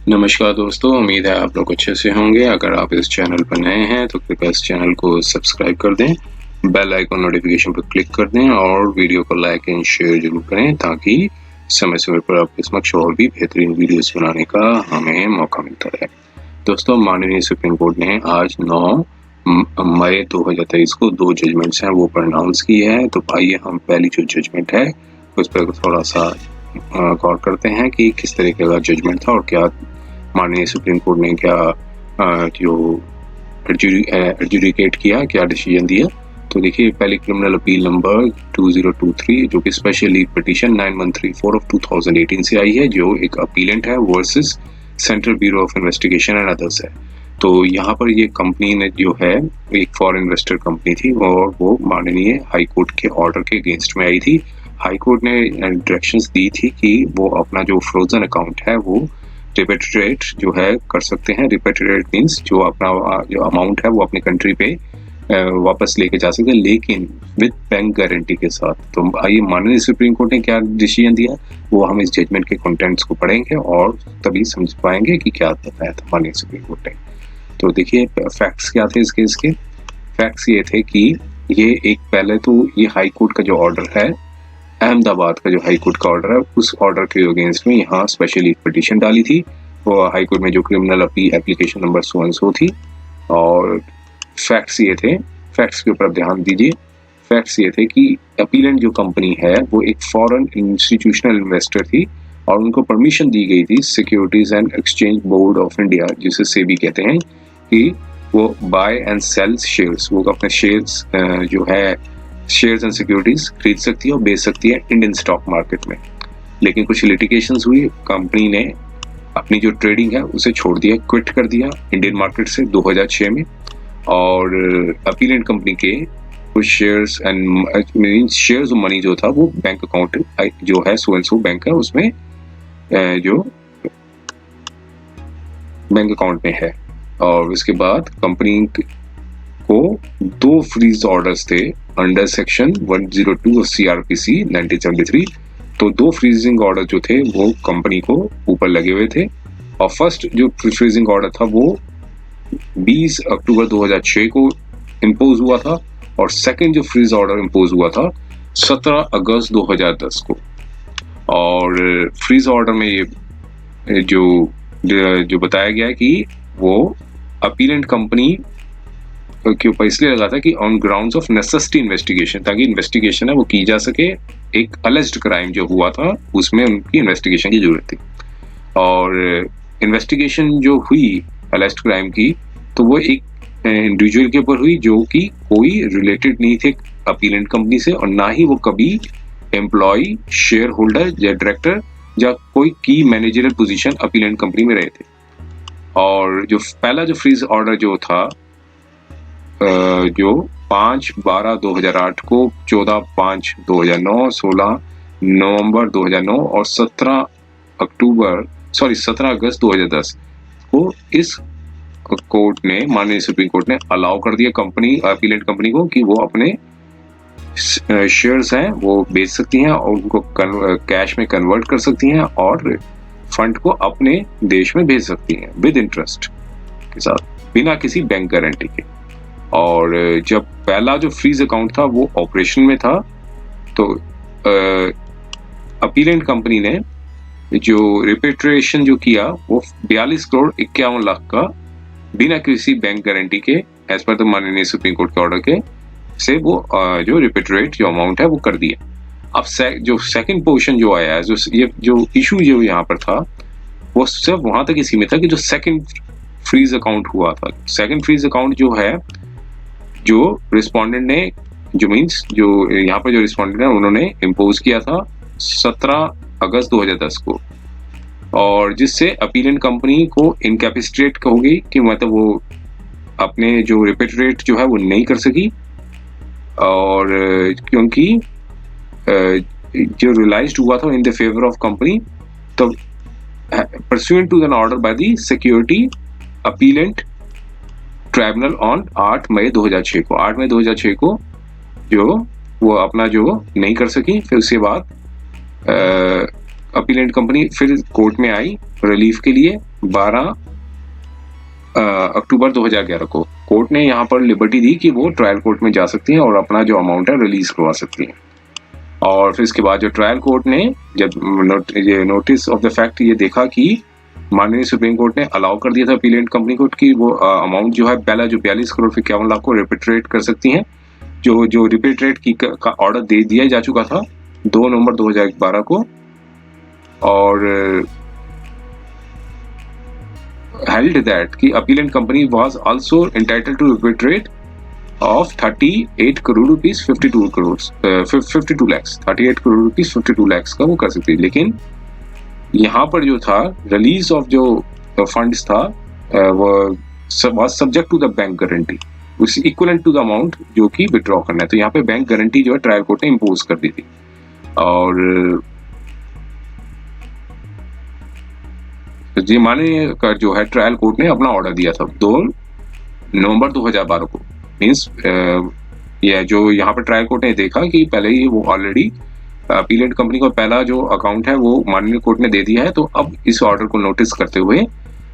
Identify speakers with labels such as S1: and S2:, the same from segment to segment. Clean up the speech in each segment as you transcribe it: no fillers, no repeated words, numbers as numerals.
S1: नमस्कार दोस्तों, उम्मीद है आप लोग अच्छे से होंगे। अगर आप इस चैनल पर नए हैं तो कृपया इस चैनल को सब्सक्राइब कर दें, बेल आइकन नोटिफिकेशन पर क्लिक कर दें और वीडियो को लाइक एंड शेयर जरूर करें ताकि समय समय पर आपके समक्ष और भी बेहतरीन वीडियोस बनाने का हमें मौका मिलता रहे। दोस्तों, माननीय सुप्रीम कोर्ट ने आज 9 मई 2023 को 2 जजमेंट्स हैं वो प्रोनाउंस किए हैं। तो आइए हम पहली जो जजमेंट है उस पर थोड़ा सा गौर करते हैं कि किस तरीके का जजमेंट था और क्या माननीय सुप्रीम कोर्ट ने क्या जो एडजुडिकेट किया, क्या डिसीजन दिया। तो देखिए, पहली क्रिमिनल अपील नंबर 2023 जो कि स्पेशल लीड पिटीशन 9134 ऑफ 2018 से आई है, जो एक अपीलेंट है versus central bureau of investigation and others है। तो यहाँ पर ये कंपनी ने जो है एक फॉरेन इन्वेस्टर कंपनी थी और वो माननीय हाई कोर्ट के ऑर्डर के अगेंस्ट में आई थी। हाई कोर्ट ने डायरेक्शंस दी थी कि वो अपना जो फ्रोजन अकाउंट है वो रिपेट्रिएट जो है कर सकते हैं। रिपेट्रिएट मीन्स जो अपना जो अमाउंट है वो अपनी कंट्री पे वापस लेके जा सकते हैं, लेकिन विद बैंक गारंटी के साथ। तो आइए माननीय सुप्रीम कोर्ट ने क्या डिसीजन दिया वो हम इस जजमेंट के कंटेंट्स को पढ़ेंगे और तभी समझ पाएंगे कि क्या बताया था माननीय सुप्रीम कोर्ट ने। तो देखिए, फैक्ट्स क्या थे इस केस के। फैक्ट्स ये थे कि ये एक पहले तो ये हाई कोर्ट का जो ऑर्डर है, अहमदाबाद का जो हाई कोर्ट का ऑर्डर है, उस ऑर्डर के अगेंस्ट में यहाँ स्पेशल लीड पिटीशन डाली थी। वो हाई कोर्ट में जो criminal appeal application number so and so थी। और फैक्ट्स ये थे, फैक्ट्स के ऊपर ध्यान दीजिए। फैक्ट्स ये थे कि अपीलेंट जो कंपनी है वो एक फॉरेन इंस्टीट्यूशनल इन्वेस्टर थी और उनको परमिशन दी गई थी securities and exchange board of India, जिसे सेबी कहते हैं, कि वो बाय एंड सेल शेयर्स, वो अपने शेयर्स जो है शेयर्स एंड सिक्योरिटीज खरीद सकती है और बेच सकती है इंडियन स्टॉक मार्केट में। लेकिन कुछ लिटिगेशंस हुई, कंपनी ने अपनी जो ट्रेडिंग है उसे छोड़ दिया, क्विट कर दिया इंडियन मार्केट से 2006 में। और अपीलेंट कंपनी के कुछ शेयर्स एंड शेयर्स और मनी जो था वो बैंक अकाउंट जो है सो एंड सो बैंक है उसमें जो बैंक अकाउंट में है। और उसके बाद कंपनी को 2 फ्रीज ऑर्डर्स थे अंडर सेक्शन 102 ऑफ CRPC 1973। तो 2 फ्रीजिंग ऑर्डर जो थे वो कंपनी को ऊपर लगे हुए थे। और फर्स्ट जो फ्रीजिंग ऑर्डर था वो 20 अक्टूबर 2006 को इम्पोज हुआ था और सेकंड जो फ्रीज ऑर्डर इम्पोज हुआ था 17 अगस्त 2010 को। और फ्रीज ऑर्डर में ये जो बताया गया है कि वो अपीलेंट कंपनी के ऊपर इसलिए लगा था कि on grounds of necessity investigation, ताकि इन्वेस्टिगेशन है वो की जा सके। एक अलेज्ड क्राइम जो हुआ था उसमें उनकी इन्वेस्टिगेशन की जरूरत थी। और इन्वेस्टिगेशन जो हुई अलेज्ड क्राइम की, तो वो एक इंडिविजुअल के ऊपर हुई जो कि कोई रिलेटेड नहीं थे अपीलेंट कंपनी से, और ना ही वो कभी एम्प्लॉय, शेयर होल्डर या डायरेक्टर या कोई की मैनेजरियल पोजीशन अपीलेंट कंपनी में रहे थे। और जो पहला जो फ्रीज ऑर्डर जो था जो 5/12/2008 को, 14/5/2009, 16 नवंबर 2009 और 17 अगस्त 2010 को इस कोर्ट ने, माननीय सुप्रीम कोर्ट ने अलाउ कर दिया कंपनी, अपीलेंट कंपनी को कि वो अपने शेयर्स हैं वो बेच सकती हैं और उनको कैश में कन्वर्ट कर सकती हैं और फंड को अपने देश में भेज सकती हैं विद इंटरेस्ट के साथ, बिना किसी बैंक गारंटी के। और जब पहला जो फ्रीज अकाउंट था वो ऑपरेशन में था, तो अपीलेंट कंपनी ने जो रिपेट्रिएशन जो किया वो 42 करोड़ 51 लाख का बिना किसी बैंक गारंटी के, एज पर द माननीय सुप्रीम कोर्ट के ऑर्डर के से वो जो रिपेट्रिएट जो अमाउंट है वो कर दिया। अब जो सेकंड पोर्शन जो आया है, जो इशू जो यहाँ पर था वो सिर्फ वहां तक ही सीमित था कि जो सेकंड फ्रीज अकाउंट हुआ था। सेकंड फ्रीज अकाउंट जो है, जो रिस्पोंडेंट ने, जो मीन्स जो यहाँ पर जो रिस्पोंडेंट है उन्होंने इम्पोज किया था 17 अगस्त 2010 को, और जिससे अपीलेंट कंपनी को इनकैपेसिटेट होगी कि मतलब वो अपने जो रिपेट्रिएट जो है वो नहीं कर सकी। और क्योंकि जो रियलाइज्ड हुआ था in the favour of company, तो pursuant to an order by the security appellate tribunal on 8 May 2006 को, 8 मई 2006 को जो वो अपना जो नहीं कर सकी। फिर उसके बाद अपीलेंट कंपनी फिर कोर्ट में आई रिलीफ के लिए 12 अक्टूबर 2011 को कोर्ट ने यहाँ पर लिबर्टी दी कि वो ट्रायल कोर्ट में जा सकती हैं और अपना जो अमाउंट है रिलीज करवा सकती हैं। और फिर इसके बाद जो ट्रायल कोर्ट ने जब नोटिस ऑफ द फैक्ट ये देखा कि माननीय सुप्रीम कोर्ट ने अलाउ कर दिया था अपीलेंट कंपनी को कि वो अमाउंट जो है पहला जो 42 करोड़ 51 लाख को रिपेट्रेट कर सकती हैं, जो रिपेट्रेट की का ऑर्डर दे दिया जा चुका था 2 नवंबर 2012 को, और held that कि appellate company was also entitled to repatriate of 38 crore rupees 52 crore 52 lakhs 38 crore rupees 52 lakhs का वो कर सकती है। लेकिन यहाँ पर जो था रिलीज ऑफ जो फंड्स था वो was subject to the bank guarantee, उस इक्वलेंट टू द अमाउंट जो कि विड्रॉ करना है। तो यहाँ पे बैंक गारंटी जो है ट्रायल कोर्ट ने इम्पोज कर दी थी। और ये माने का जो है ट्रायल कोर्ट ने अपना ऑर्डर दिया था 2 नवंबर 2012 को। मीन्स ये जो यहाँ पर ट्रायल कोर्ट ने देखा कि पहले ही वो ऑलरेडी अपीलेंट कंपनी का पहला जो अकाउंट है वो माननीय कोर्ट ने दे दिया है, तो अब इस ऑर्डर को नोटिस करते हुए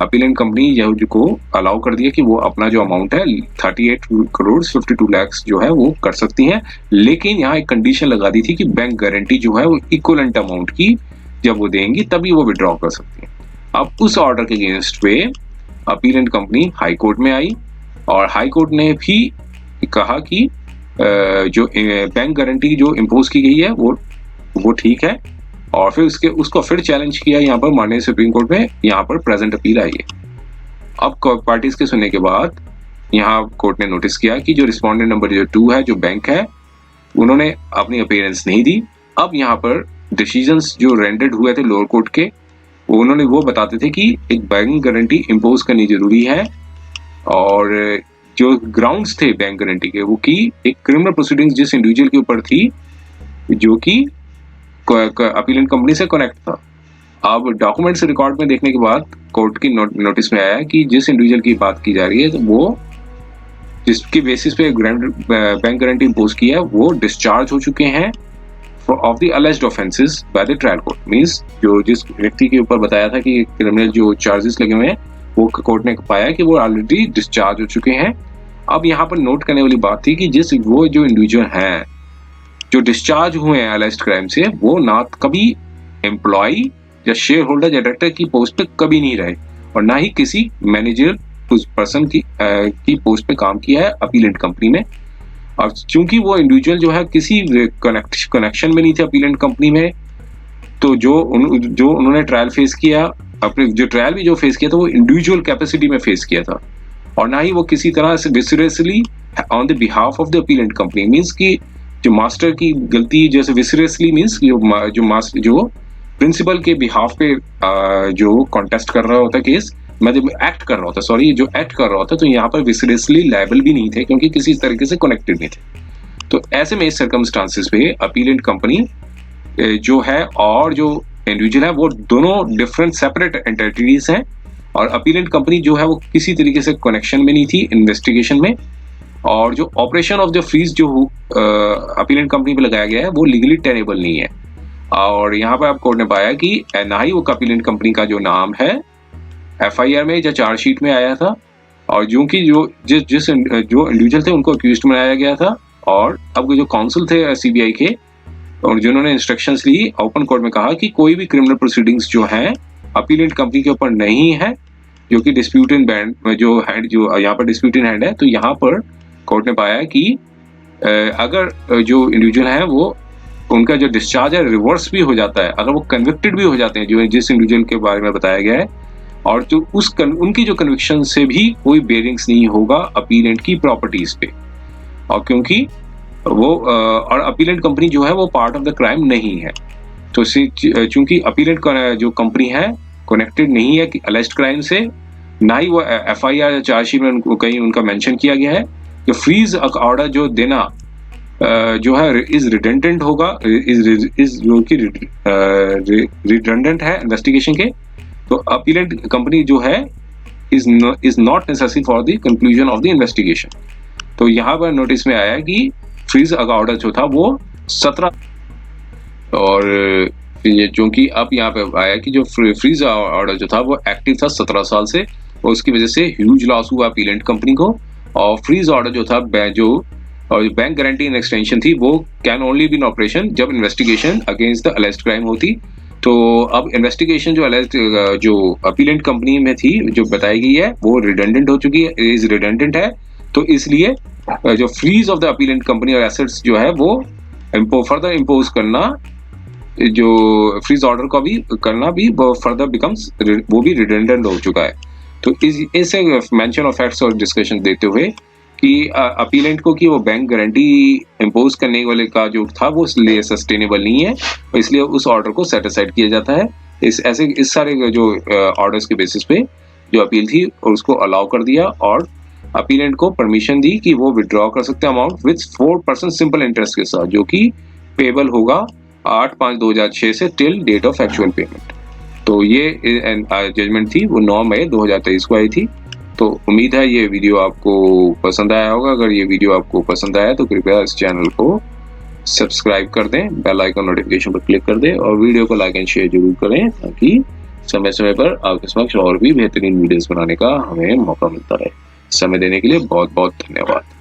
S1: अपीलेंट कंपनी यह को अलाउ कर दिया कि वो अपना जो अमाउंट है 38 करोड़ 52 lakhs जो है वो कर सकती हैं। लेकिन यहाँ एक कंडीशन लगा दी थी कि बैंक गारंटी जो है वो इक्वलेंट अमाउंट की जब वो देंगी तभी वो विड्रॉ कर सकती हैं। अब उस ऑर्डर के अगेंस्ट पे अपीलेंट कंपनी हाई कोर्ट में आई और हाई कोर्ट ने भी कहा कि जो बैंक गारंटी जो इम्पोज की गई है वो ठीक है, और फिर उसको फिर चैलेंज किया यहाँ पर माननीय सुप्रीम कोर्ट में। यहाँ पर प्रेजेंट अपील आई है। अब पार्टीज के सुनने के बाद यहाँ कोर्ट ने नोटिस किया कि जो रिस्पोंडेंट नंबर जो 2 है, जो बैंक है, उन्होंने अपनी अपीयरेंस नहीं दी। अब यहाँ पर डिसीजंस जो रेंडर्ड हुए थे लोअर कोर्ट के, उन्होंने वो बताते थे कि एक बैंक गारंटी इम्पोज करनी जरूरी है, और जो ग्राउंड्स थे बैंक गारंटी के वो कि एक क्रिमिनल प्रोसीडिंग्स जिस इंडिविजुअल के ऊपर थी जो कि अपीलेंट कंपनी से कनेक्ट था। अब डॉक्यूमेंट्स रिकॉर्ड में देखने के बाद कोर्ट की नोटिस में आया कि जिस इंडिविजुअल की बात की जा रही है तो वो जिसकी बेसिस पे बैंक गारंटी इम्पोज किया है वो डिस्चार्ज हो चुके हैं of the alleged offences by the trial court. Means जो जिस व्यक्ति के ऊपर बताया था कि क्रिमिनल जो चार्जेस लगे हुए हैं वो कोर्ट ने पाया कि वो ऑलरेडी डिस्चार्ज हो चुके हैं। अब यहाँ पर नोट करने वाली बात थी कि वो जो इंडिविजुअल हैं जो डिस्चार्ज हुए हैं अलेज्ड क्राइम से, वो ना कभी एम्प्लॉय या शेयर होल्डर या डायरेक्टर की पोस्ट पे कभी नहीं रहे और ना ही किसी मैनेजर उस पर्सन की पोस्ट पे काम किया है अपीलेंट कंपनी में। और चूंकि वो इंडिविजुअल जो है किसी कनेक्शन में नहीं थे अपीलेंट कंपनी में, तो जो उन्होंने ट्रायल फेस किया, अपने जो ट्रायल भी जो फेस किया था वो इंडिविजुअल कैपेसिटी में फेस किया था, और ना ही वो किसी तरह से vicariously on the behalf of the appellant company. Means कि जो मास्टर की गलती जैसे विसरेसली मीन्स जो प्रिंसिपल के बिहाफ पे जो कॉन्टेस्ट कर रहा होता केस, मतलब एक्ट कर रहा होता, सॉरी जो एक्ट कर रहा होता, तो यहाँ पर विसरेसली लायबल भी नहीं थे क्योंकि किसी तरीके से कनेक्टेड नहीं थे। तो ऐसे में इस सर्कमस्टांसिस पे अपीलेंट कंपनी जो है और जो इंडिविजुअल है वो दोनों डिफरेंट सेपरेट एंटिटीज हैं, और अपीलेंट कंपनी जो है वो किसी तरीके से कनेक्शन में नहीं थी इन्वेस्टिगेशन में, और जो ऑपरेशन ऑफ द फीस जो अपीलेंट कंपनी पे लगाया गया है वो लीगली टेनेबल नहीं है। और यहाँ पर आप कोर्ट ने पाया कि ना ही वो अपीलेंट कंपनी का जो नाम है एफआईआर में या चार्जशीट में आया था, और जो कि जो इंडिविजुअल थे उनको अक्यूज्ड बनाया गया था, और अब जो काउंसिल थे सीबीआई के और जिन्होंने इंस्ट्रक्शंस ली ओपन कोर्ट में कहा कि कोई भी क्रिमिनल प्रोसीडिंग्स जो हैं अपीलेंट कंपनी के ऊपर नहीं है, जो कि डिस्प्यूटेड बैंड जो यहाँ पर डिस्प्यूटेड हैंड है। तो यहाँ पर कोर्ट ने पाया कि अगर जो इंडिविजुअल है वो उनका जो डिस्चार्ज है रिवर्स भी हो जाता है, अगर वो कन्विक्टेड भी हो जाते हैं जो जिस इंडिविजुअल के बारे में बताया गया है, और तो उनकी जो कन्विक्शन से भी कोई बेरिंग्स नहीं होगा अपीलेंट की प्रॉपर्टीज पे, और क्योंकि वो और अपीलेंट कंपनी जो है वो पार्ट ऑफ द क्राइम नहीं है। तो चूंकि अपीलेंट जो कंपनी है कनेक्टेड नहीं है कि अलेज्ड क्राइम से, ना ही वो एफआईआर या चार्जशीट में उनको कहीं उनका मेंशन किया गया है कि फ्रीज ऑर्डर जो देना जो है इज रिडेंडेंट होगा, इज जो कि रिडेंडेंट है इन्वेस्टिगेशन के। तो अपीलेंट कंपनी जो है is not necessary for the conclusion of the investigation. तो यहाँ पर नोटिस में आया कि फ्रीज ऑर्डर जो था वो 17, और ये जो कि अब यहाँ पे आया कि जो फ्रीज ऑर्डर जो था वो एक्टिव था 17 साल से, और उसकी वजह से ह्यूज लॉस हुआ अपीलेंट कंपनी को। और फ्रीज ऑर्डर जो था जो और बैंक गारंटी इन एक्सटेंशन थी वो can only be in operation जब investigation against the alleged crime होती। तो अब इन्वेस्टिगेशन जो जो अपीलेंट कंपनी में थी जो बताई गई है वो रिडंडेंट हो चुकी है, इज रिडंडेंट है। तो इसलिए जो freeze of the appellant company और एसेट्स जो है वो फर्दर इम्पोज करना, जो फ्रीज ऑर्डर का भी करना भी फर्दर बिकम्स वो भी रिडंडेंट हो चुका है। तो इसे मेंशन ऑफ फैक्ट्स और डिस्कशन देते हुए कि अपीलेंट को कि वो बैंक गारंटी इम्पोज करने वाले का जो था वो इसलिए सस्टेनेबल नहीं है, इसलिए उस ऑर्डर को सेट असाइड किया जाता है। इस सारे जो ऑर्डर्स के बेसिस पे जो अपील थी और उसको अलाउ कर दिया, और अपीलेंट को परमिशन दी कि वो विड्रॉ कर सकते हैं अमाउंट विद 4% सिंपल इंटरेस्ट के साथ, जो कि पेबल होगा 8/5/2006 से till date of actual payment. तो ये जजमेंट थी वो 9 मई 2023 को आई थी। तो उम्मीद है ये वीडियो आपको पसंद आया होगा। अगर ये वीडियो आपको पसंद आया तो कृपया इस चैनल को सब्सक्राइब कर दें, बेल आइकन नोटिफिकेशन पर क्लिक कर दें, और वीडियो को लाइक एंड शेयर जरूर करें ताकि समय समय पर आपके समक्ष और भी बेहतरीन वीडियोस बनाने का हमें मौका मिलता रहे। समय देने के लिए बहुत बहुत धन्यवाद।